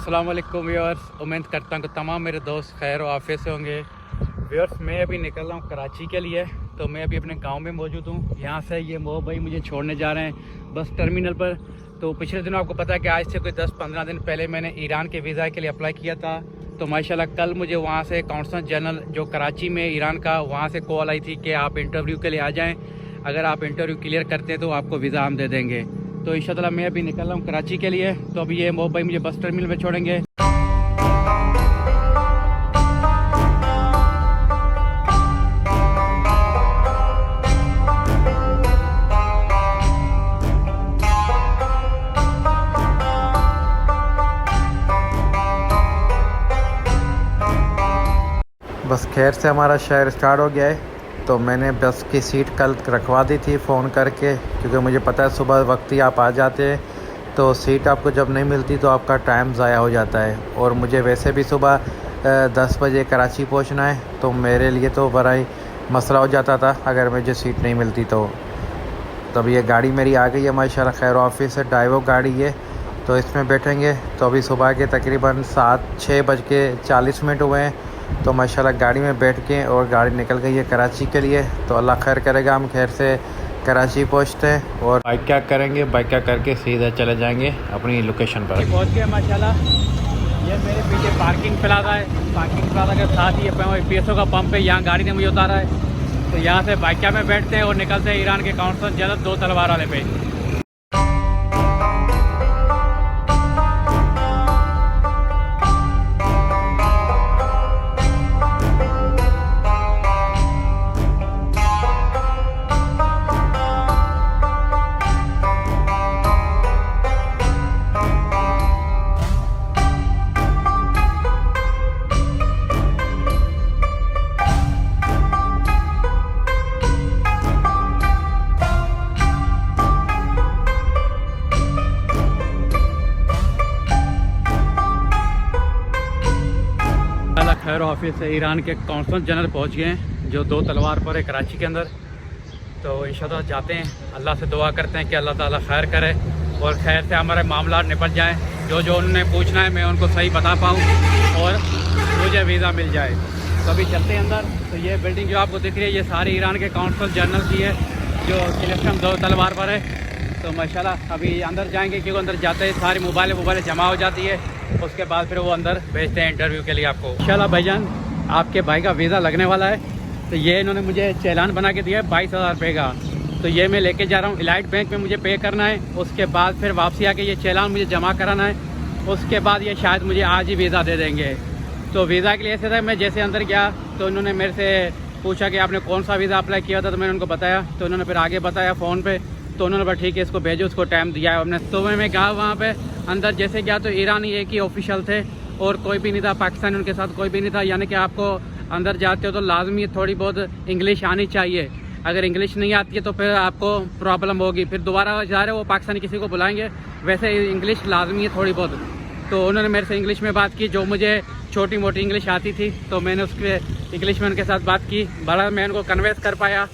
अस्सलाम वालेकुम व्यूअर्स, उम्मीद करता हूँ कि तमाम मेरे दोस्त खैर आफियत से होंगे। व्यूअर्स, मैं अभी निकल रहा हूँ कराची के लिए। तो मैं अभी अपने गांव में मौजूद हूँ। यहाँ से ये मोह भाई मुझे छोड़ने जा रहे हैं बस टर्मिनल पर। तो पिछले दिनों आपको पता है कि आज से कोई 10-15 दिन पहले मैंने ईरान के वीज़ा के लिए अप्लाई किया था। तो माशाल्लाह कल मुझे वहाँ से काउंसल जनरल जो कराची में ईरान का, वहाँ से कॉल आई थी कि आप इंटरव्यू के लिए आ जाएँ। अगर आप इंटरव्यू क्लियर करते हैं तो आपको वीज़ा हम दे देंगे। तो इंशाल्लाह मैं अभी निकल रहा हूँ कराची के लिए। तो अभी ये मोह भाई मुझे बस टर्मिनल में छोड़ेंगे। बस खैर से हमारा शहर स्टार्ट हो गया है। तो मैंने बस की सीट कल रखवा दी थी फ़ोन करके, क्योंकि मुझे पता है सुबह वक्त ही आप आ जाते हैं। तो सीट आपको जब नहीं मिलती तो आपका टाइम ज़ाया हो जाता है। और मुझे वैसे भी सुबह 10 बजे कराची पहुंचना है, तो मेरे लिए तो बड़ा ही मसला हो जाता था अगर मुझे सीट नहीं मिलती। तो तब ये गाड़ी मेरी आ गई है माशाल्लाह, खैर ऑफिस से ड्राइवर गाड़ी है। तो इसमें बैठेंगे। तो अभी सुबह के तकरीबन 6:40 हुए हैं। तो माशाल्लाह गाड़ी में बैठ के और गाड़ी निकल गई है कराची के लिए। तो अल्लाह खैर करेगा, हम खैर से कराची पहुंचते हैं और बाइक क्या करेंगे, बाइक क्या करके सीधा चले जाएंगे अपनी लोकेशन पर। पहुंच गए माशाल्लाह। ये मेरे पीछे पार्किंग प्लाजा है। पार्किंग प्लाजा के साथ ही PSO का पंप है। यहाँ गाड़ी ने मुझे उतारा है। तो यहाँ से बाइक में बैठते हैं और निकलते हैं ईरान के काउंसल जनरल 2 तलवार वाले पे। खैर ऑफिस से ईरान के काउंसल जनरल पहुंच गए हैं जो 2 तलवार पर है कराची के अंदर। तो इंशाल्लाह जाते हैं, अल्लाह से दुआ करते हैं कि अल्लाह ताला खैर करे और खैर से हमारे मामला निपट जाएं। जो जो उन्होंने पूछना है मैं उनको सही बता पाऊँ और मुझे वीज़ा मिल जाए। तो अभी चलते हैं अंदर। तो ये बिल्डिंग जो आपको दिख रही है ये सारी ईरान के काउंसल जनरल की है जो सिलेक्शन 2 तलवार पर है। तो माशाल्लाह अभी अंदर जाएंगे, क्योंकि अंदर जाते ही सारी मोबाइलें जमा हो जाती है। उसके बाद फिर वो अंदर भेजते हैं इंटरव्यू के लिए आपको। इंशाल्लाह भाईजान आपके भाई का वीज़ा लगने वाला है। तो ये इन्होंने मुझे चालान बना के दिया है 22,000 रुपये का। तो ये मैं लेके जा रहा हूँ। इलाइट बैंक में मुझे पे करना है। उसके बाद फिर वापसी आके ये चालान मुझे जमा कराना है। उसके बाद ये शायद मुझे आज ही वीज़ा दे देंगे। तो वीज़ा के लिए ऐसे था, मैं जैसे अंदर गया तो उन्होंने मेरे से पूछा कि आपने कौन सा वीज़ा अप्लाई किया था। तो मैंने उनको बताया। तो उन्होंने फिर आगे बताया फ़ोन पर। तो उन्होंने बोला ठीक है इसको भेजो, उसको टाइम दिया है हमने। तो मैं गया वहाँ पे अंदर, जैसे गया तो ईरानी एक ही ऑफिशियल थे और कोई भी नहीं था पाकिस्तानी, उनके साथ कोई भी नहीं था। यानी कि आपको अंदर जाते हो तो लाजमी थोड़ी बहुत इंग्लिश आनी चाहिए। अगर इंग्लिश नहीं आती है तो फिर आपको प्रॉब्लम होगी। फिर दोबारा जा रहे हो वो पाकिस्तानी किसी को बुलाएंगे, वैसे इंग्लिश लाजमी है थोड़ी बहुत। तो उन्होंने मेरे से इंग्लिश में बात की, जो मुझे छोटी मोटी इंग्लिश आती थी। तो मैंने उसके इंग्लिश में उनके साथ बात की, बड़ा मैं उनको कन्वेंस कर पाया।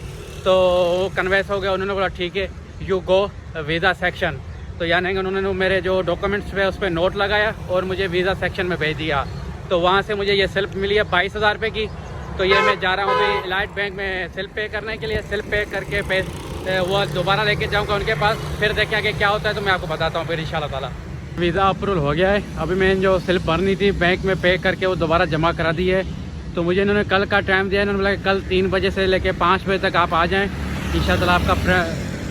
तो वो कन्वेंस हो गया। उन्होंने बोला ठीक है यू गो वीज़ा सेक्शन। तो यानी कि उन्होंने मेरे जो डॉक्यूमेंट्स पे उस पर नोट लगाया और मुझे वीज़ा सेक्शन में भेज दिया। तो वहाँ से मुझे ये सेल्फ मिली है 22,000 रुपये की। तो ये मैं जा रहा हूँ अभी इलाइट बैंक में सेल्फ पे करने के लिए। सेल्फ पे करके वो दोबारा लेके जाऊँगा उनके पास, फिर देखें आगे क्या होता है तो मैं आपको बताता हूँ फिर इंशाल्लाह ताला। वीज़ा अप्रूवल हो गया है। अभी मैंने जो सेल्फ भरनी थी बैंक में पे करके वो दोबारा जमा करा दी है। तो मुझे इन्होंने कल का टाइम दिया है। इन्होंने बोला कल 3 बजे से लेकर 5 बजे तक आप आ जाएँ, इंशाल्लाह आपका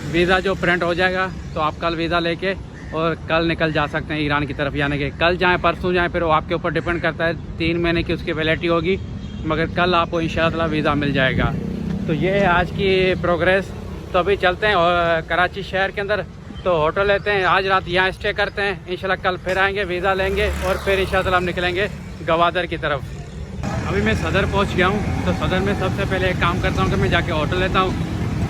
वीज़ा जो प्रिंट हो जाएगा। तो आप कल वीज़ा लेके और कल निकल जा सकते हैं ईरान की तरफ। यानी कि कल जाएं परसों जाएं, फिर वो आपके ऊपर डिपेंड करता है। 3 महीने की उसकी वैलिडिटी होगी, मगर कल आपको इंशाल्लाह वीज़ा मिल जाएगा। तो ये है आज की प्रोग्रेस। तो अभी चलते हैं और कराची शहर के अंदर तो होटल लेते हैं, आज रात यहाँ स्टे करते हैं। इंशाल्लाह कल फिर आएंगे, वीज़ा लेंगे और फिर इंशाल्लाह हम निकलेंगे गवादर की तरफ। अभी मैं सदर पहुँच गया हूँ। तो सदर में सबसे पहले एक काम करता हूँ कि मैं जाके होटल लेता हूँ,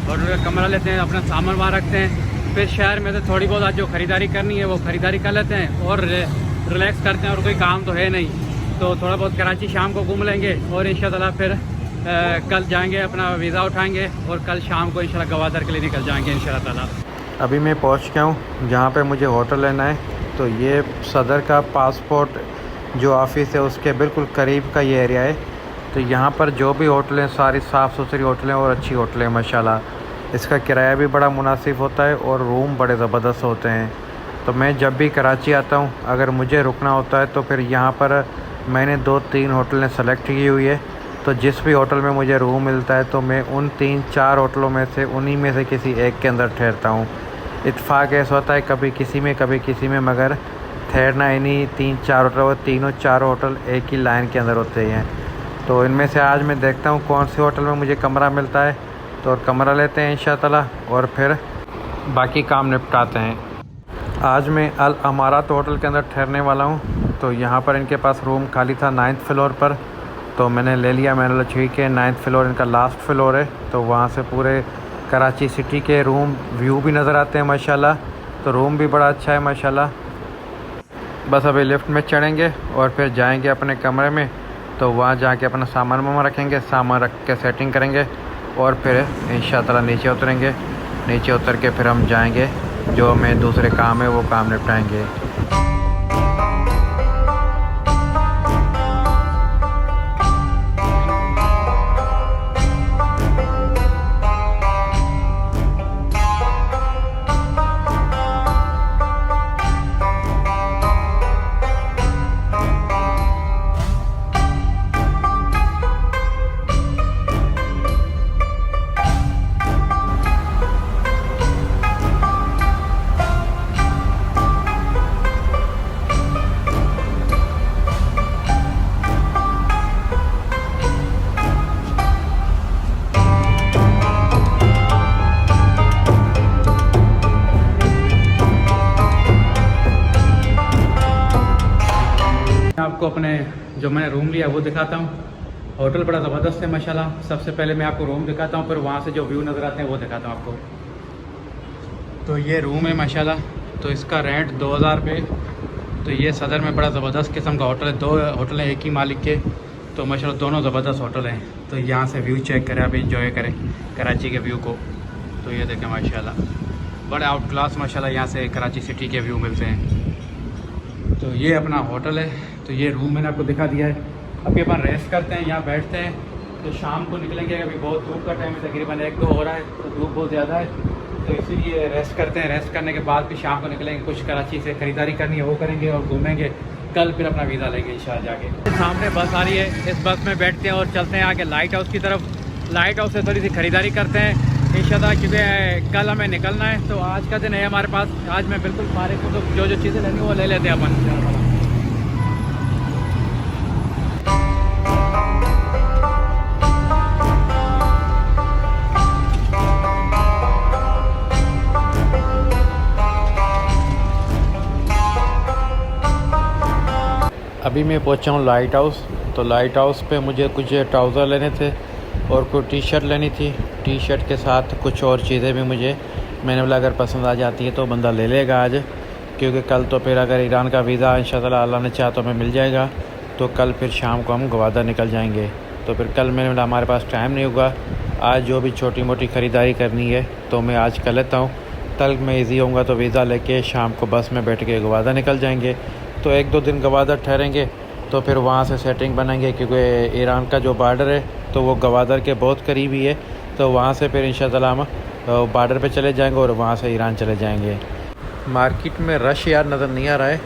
होटल का कमरा लेते हैं, अपना सामान वहाँ रखते हैं। फिर शहर में तो थोड़ी बहुत आज जो ख़रीदारी करनी है वो ख़रीदारी कर लेते हैं और रिलैक्स करते हैं। और कोई काम तो है नहीं, तो थोड़ा बहुत कराची शाम को घूम लेंगे और इंशाल्लाह फिर कल जाएंगे, अपना वीज़ा उठाएंगे और कल शाम को इंशाल्लाह गवादर के लिए निकल जाएंगे इंशाल्लाह ताला। अभी मैं पहुंच गया हूं जहां पे मुझे होटल लेना है। तो ये सदर का पासपोर्ट जो ऑफिस है उसके बिल्कुल करीब का ये एरिया है। तो यहाँ पर जो भी होटलें सारी साफ़ सुथरी होटलें और अच्छी होटलें माशाल्लाह। इसका किराया भी बड़ा मुनासिब होता है और रूम बड़े ज़बरदस्त होते हैं। तो मैं जब भी कराची आता हूँ अगर मुझे रुकना होता है तो फिर यहाँ पर मैंने 2-3 होटलें सेलेक्ट की हुई है। तो जिस भी होटल में मुझे रूम मिलता है तो मैं उन 3-4 होटलों में से उन्हीं में से किसी एक के अंदर ठहरता हूँ। इत्तेफाक ऐसा होता है कभी किसी में मगर ठहरना इन्हीं 3-4 होटल और तीनों 4 होटल एक ही लाइन के अंदर होते हैं। तो इनमें से आज मैं देखता हूँ कौन से होटल में मुझे कमरा मिलता है तो और कमरा लेते हैं इंशाअल्लाह और फिर बाकी काम निपटाते हैं। आज मैं अल अमारात होटल के अंदर ठहरने वाला हूँ। तो यहाँ पर इनके पास रूम खाली था 9th फ्लोर पर, तो मैंने ले लिया। मैंने बोला ठीक है, 9th फ्लोर इनका लास्ट फ्लोर है तो वहाँ से पूरे कराची सिटी के रूम व्यू भी नज़र आते हैं माशाल्लाह। तो रूम भी बड़ा अच्छा है माशाल्लाह। बस अभी लिफ्ट में चढ़ेंगे और फिर जाएंगे अपने कमरे में। तो वहाँ जाके अपना सामान वामान रखेंगे, सामान रख के सेटिंग करेंगे और फिर इंशाअल्लाह नीचे उतरेंगे। नीचे उतर के फिर हम जाएंगे जो हमें दूसरे काम है वो काम निपटाएंगे। आपको अपने जो मैंने रूम लिया वो दिखाता हूँ। होटल बड़ा ज़बरदस्त है माशाल्लाह। सबसे पहले मैं आपको रूम दिखाता हूँ, फिर वहाँ से जो व्यू नज़र आते हैं वो दिखाता हूँ आपको। तो ये रूम है माशाल्लाह। तो इसका रेंट 2000 रुपये। तो ये सदर में बड़ा ज़बरदस्त किस्म का होटल है। 2 होटल हैं एक ही मालिक के, तो माशाल्लाह दोनों ज़बरदस्त होटल हैं। तो यहाँ से व्यू चेक करें, अभी इंजॉय करें कराची के व्यू को। तो ये देखें माशाल्लाह बड़े आउट क्लास माशाल्लाह यहाँ से कराची सिटी के व्यू मिलते हैं। तो ये अपना होटल है। तो ये रूम मैंने आपको दिखा दिया है। अभी अपन रेस्ट करते हैं, यहाँ बैठते हैं। तो शाम को निकलेंगे, अभी बहुत धूप का टाइम है, तकरीबन 1-2 हो रहा है तो धूप बहुत ज़्यादा है। तो इसीलिए रेस्ट करते हैं। रेस्ट करने के बाद फिर शाम को निकलेंगे, कुछ कराची से ख़रीदारी करनी है वो करेंगे और घूमेंगे। कल फिर अपना वीज़ा लेंगे इंशाअल्लाह जाके। सामने बस आ रही है, इस बस में बैठते हैं और चलते हैं आगे लाइट हाउस की तरफ। लाइट हाउस से थोड़ी सी ख़रीदारी करते हैं इंशाअल्लाह, क्योंकि कल हमें निकलना है। तो आज का दिन है हमारे पास, आज मैं बिल्कुल फारिग हूँ। तो जो जो चीज़ें लेनी वो ले लेते हैं अपन। अभी मैं पहुंचा हूँ लाइट हाउस। तो लाइट हाउस पे मुझे कुछ ट्राउज़र लेने थे और कोई टी-शर्ट लेनी थी। टी-शर्ट के साथ कुछ और चीज़ें भी मैंने बोला अगर पसंद आ जाती है तो बंदा ले लेगा आज, क्योंकि कल तो फिर अगर ईरान का वीज़ा इंशाअल्लाह अल्लाह ने चाहा तो हमें मिल जाएगा। तो कल फिर शाम को हम गवादर निकल जाएंगे। तो फिर कल मैंने बोला हमारे पास टाइम नहीं होगा, आज जो भी छोटी मोटी ख़रीदारी करनी है तो मैं आज कर लेता हूँ। कल मैं ईज़ी होऊंगा तो वीज़ा लेके शाम को बस में बैठ के गवादर निकल जाएंगे। तो 1-2 दिन गवादर ठहरेंगे तो फिर वहाँ से सेटिंग बनाएंगे, क्योंकि ईरान का जो बॉर्डर है तो वो गवादर के बहुत करीब ही है। तो वहाँ से फिर इंशाअल्लाह हम बॉर्डर पे चले जाएंगे और वहाँ से ईरान चले जाएंगे। मार्केट में रश यार नज़र नहीं आ रहा है।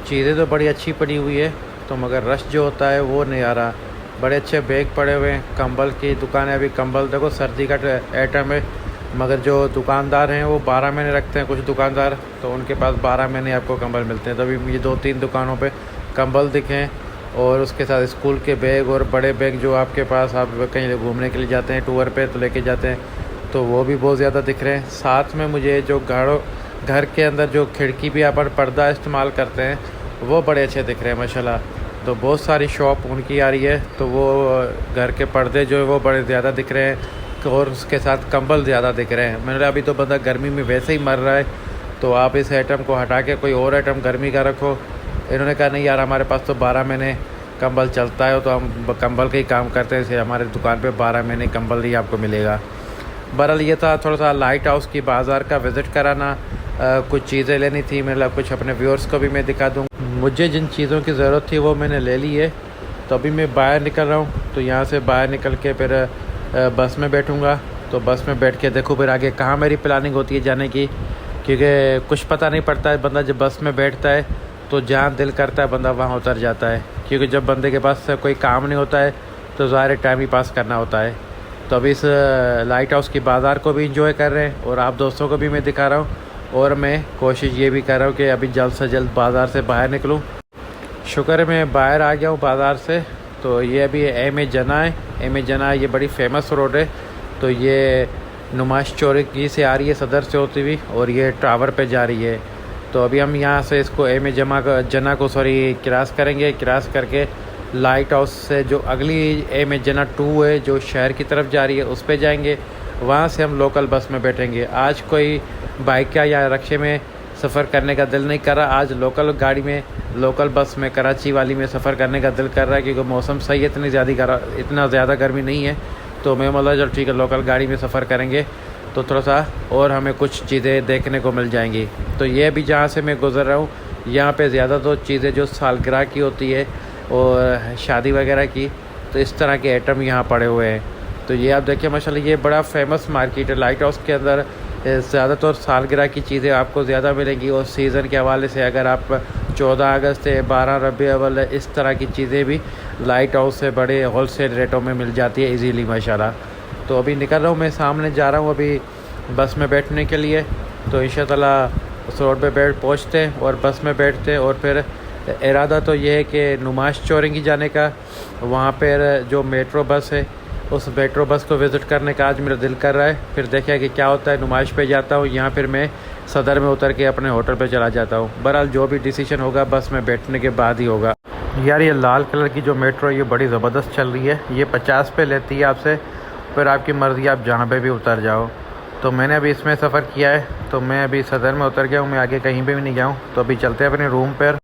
चीज़ें तो बड़ी अच्छी पड़ी हुई है तो मगर रश जो होता है वो नहीं आ रहा। बड़े अच्छे बैग पड़े हुए हैं। कंबल की दुकान है, अभी कंबल देखो सर्दी का आइटम है, मगर जो दुकानदार हैं वो 12 महीने रखते हैं कुछ दुकानदार, तो उनके पास 12 महीने आपको कंबल मिलते हैं। तो अभी मुझे 2-3 दुकानों पे कंबल दिखे और उसके साथ स्कूल के बैग और बड़े बैग जो आपके पास आप कहीं घूमने के लिए जाते हैं टूर पे तो लेके जाते हैं, तो वो भी बहुत ज़्यादा दिख रहे हैं। साथ में मुझे जो घर के अंदर जो खिड़की भी आप पर्दा इस्तेमाल करते हैं वो बड़े अच्छे दिख रहे हैं माशाल्लाह। तो बहुत सारी शॉप उनकी आ रही है, तो वो घर के पर्दे जो है वो बड़े ज़्यादा दिख रहे हैं और उसके साथ कंबल ज़्यादा दिख रहे हैं। मैंने अभी तो बंदा गर्मी में वैसे ही मर रहा है, तो आप इस आइटम को हटा के कोई और आइटम गर्मी का रखो। इन्होंने कहा नहीं यार हमारे पास तो 12 महीने कंबल चलता है, तो हम कंबल का ही काम करते हैं, इसे हमारे दुकान पे 12 महीने कंबल ही आपको मिलेगा। बहरहाल ये था थोड़ा सा लाइट हाउस की बाज़ार का विज़िट कराना कुछ चीज़ें लेनी थी, मतलब कुछ अपने व्यूअर्स को भी मैं दिखा दूँ। मुझे जिन चीज़ों की ज़रूरत थी वो मैंने ले ली है। तो अभी मैं बाहर निकल रहा हूँ, तो यहाँ से बाहर निकल के फिर बस में बैठूँगा। तो बस में बैठ के देखूँ फिर आगे कहाँ मेरी प्लानिंग होती है जाने की, क्योंकि कुछ पता नहीं पड़ता है। बंदा जब बस में बैठता है तो जहाँ दिल करता है बंदा वहाँ उतर जाता है, क्योंकि जब बंदे के पास कोई काम नहीं होता है तो ज़ाहिर टाइम ही पास करना होता है। तो अभी इस लाइट हाउस की बाज़ार को भी इंजॉय कर रहे हैं और आप दोस्तों को भी मैं दिखा रहा हूँ, और मैं कोशिश ये भी कर रहा हूँ कि अभी जल्द से जल्द बाज़ार से बाहर निकलूँ। शुक्र है मैं बाहर आ गया हूँ बाज़ार से। तो ये अभी एम ए जना है। एम ए जना ये बड़ी फेमस रोड है। तो ये नुमाइश चौरकी से आ रही है, सदर से होती हुई, और ये टावर पे जा रही है। तो अभी हम यहाँ से इसको एम ए जना को क्रॉस करेंगे। क्रॉस करके लाइट हाउस से जो अगली एम ए जना 2 है जो शहर की तरफ जा रही है उस पे जाएंगे। वहाँ से हम लोकल बस में बैठेंगे। आज कोई बाइक या रिक्शे में सफ़र करने का दिल नहीं कर रहा। आज लोकल गाड़ी में, लोकल बस में, कराची वाली में सफ़र करने का दिल कर रहा है, क्योंकि मौसम सही है, इतना ज़्यादा गर्मी नहीं है। तो मैं बोला चल ठीक है, लोकल गाड़ी में सफ़र करेंगे तो थोड़ा सा और हमें कुछ चीज़ें देखने को मिल जाएंगी। तो ये भी जहाँ से मैं गुज़र रहा हूँ, यहाँ पे ज़्यादा तो चीज़ें जो सालगिरह की होती है और शादी वगैरह की, तो इस तरह के आइटम यहाँ पड़े हुए हैं। तो ये आप देखिए माशाल्लाह, ये बड़ा फेमस मार्केट है। लाइट हाउस के अंदर ज़्यादातर सालगिरह की चीज़ें आपको ज़्यादा मिलेंगी, और सीज़न के हवाले से अगर आप 14 अगस्त है, 12 रबीउल अव्वल, इस तरह की चीज़ें भी लाइट हाउस से बड़े होलसेल रेटों में मिल जाती है इजीली माशाल्लाह। तो अभी निकल रहा हूँ, मैं सामने जा रहा हूँ अभी बस में बैठने के लिए। तो इंशाअल्लाह उस रोड पे पहुँचते हैं और बस में बैठते हैं, और फिर इरादा तो ये है कि नुमाइश चौरंगी जाने का। वहाँ पर जो मेट्रो बस है उस मेट्रो बस को विज़िट करने का आज मेरा दिल कर रहा है। फिर देखिए कि क्या होता है। नुमाइश पे जाता हूँ, यहाँ फिर मैं सदर में उतर के अपने होटल पे चला जाता हूँ। बहरहाल जो भी डिसीजन होगा बस में बैठने के बाद ही होगा। यार ये लाल कलर की जो मेट्रो है ये बड़ी ज़बरदस्त चल रही है। ये 50 पे लेती है आपसे, फिर आपकी मर्ज़ी आप जहाँ पे भी उतर जाओ। तो मैंने अभी इसमें सफ़र किया है, तो मैं अभी सदर में उतर गया हूँ, मैं आगे कहीं पर भी नहीं गया हूँ। तो अभी चलते हैं अपने रूम पर।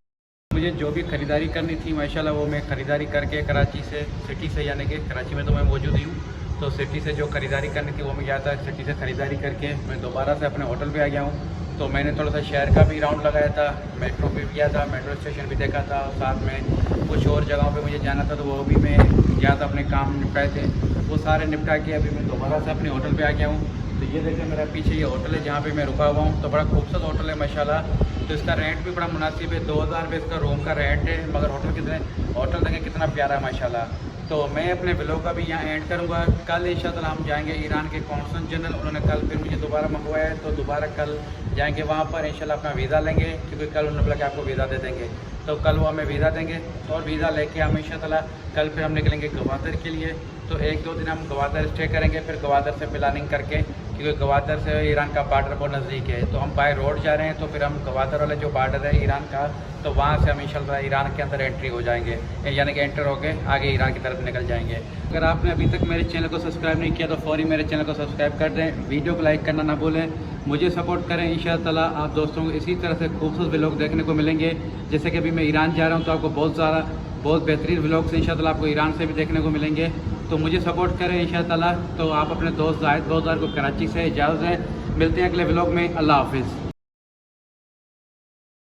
मुझे जो भी ख़रीदारी करनी थी माशाल्लाह वो मैं ख़रीदारी करके कराची से, सिटी से, यानी कि कराची में तो मैं मौजूद ही हूँ, तो सिटी से जो ख़रीदारी करनी थी वो मैं गया था। सिटी से ख़रीदारी करके मैं दोबारा से अपने होटल पे आ गया हूँ। तो मैंने थोड़ा सा शहर का भी राउंड लगाया था, मेट्रो पे भी गया था, मेट्रो स्टेशन भी देखा था, और साथ में कुछ और जगहों पे मुझे जाना था तो वो भी मैं गया था, अपने काम निपटाए थे। वो सारे निपटा के अभी मैं दोबारा से अपने होटल पर आ गया हूँ। तो ये देखिए मेरा पीछे ये होटल है जहाँ पे मैं रुका हुआ हूँ। तो बड़ा खूबसूरत होटल है माशाल्लाह। तो इसका रेंट भी बड़ा मुनासिब है, 2000 रुपये इसका रूम का रेंट है, मगर होटल देखें कितना प्यारा है माशाल्लाह। तो मैं अपने व्लॉग का भी यहाँ एंड करूँगा। कल इंशाअल्लाह हम जाएंगे ईरान के कॉन्सुल जनरल, उन्होंने कल फिर मुझे दोबारा मंगवाया है, तो दोबारा कल जाएंगे वहाँ पर इंशाअल्लाह अपना वीज़ा लेंगे, क्योंकि कल उन्होंने बोला कि आपको वीज़ा दे देंगे। तो कल वो हमें वीज़ा देंगे, और वीज़ा लेके हम इंशाअल्लाह कल फिर हम निकलेंगे गवादर के लिए। तो 1-2 दिन हम गवादर स्टे करेंगे, फिर गवादर से प्लानिंग करके, क्योंकि गवादर से ईरान का बॉर्डर बहुत नज़दीक है। तो हम बाय रोड जा रहे हैं, तो फिर हम गवादर वाले जो बॉर्डर है ईरान का, तो वहाँ से हम इंशाअल्लाह ईरान के अंदर एंट्री हो जाएंगे, यानी कि एंटर होके आगे ईरान की तरफ निकल जाएंगे। अगर आपने अभी तक मेरे चैनल को सब्सक्राइब नहीं किया तो फ़ौरी मेरे चैनल को सब्सक्राइब कर दें, वीडियो को लाइक करना ना भूलें, मुझे सपोर्ट करें। इंशाअल्लाह आप दोस्तों को इसी तरह से खूबसूरत व्लॉग देखने को मिलेंगे। जैसे कि अभी मैं ईरान जा रहा हूँ, तो आपको बहुत बेहतरीन व्लॉग्स इंशाअल्लाह आपको ईरान से भी देखने को मिलेंगे। तो मुझे सपोर्ट करें इंशाअल्लाह। तो आप अपने दोस्त जाहिद बहुत को कराची से इजाज़त दें। मिलते हैं अगले व्लॉग में। अल्लाह हाफिज़।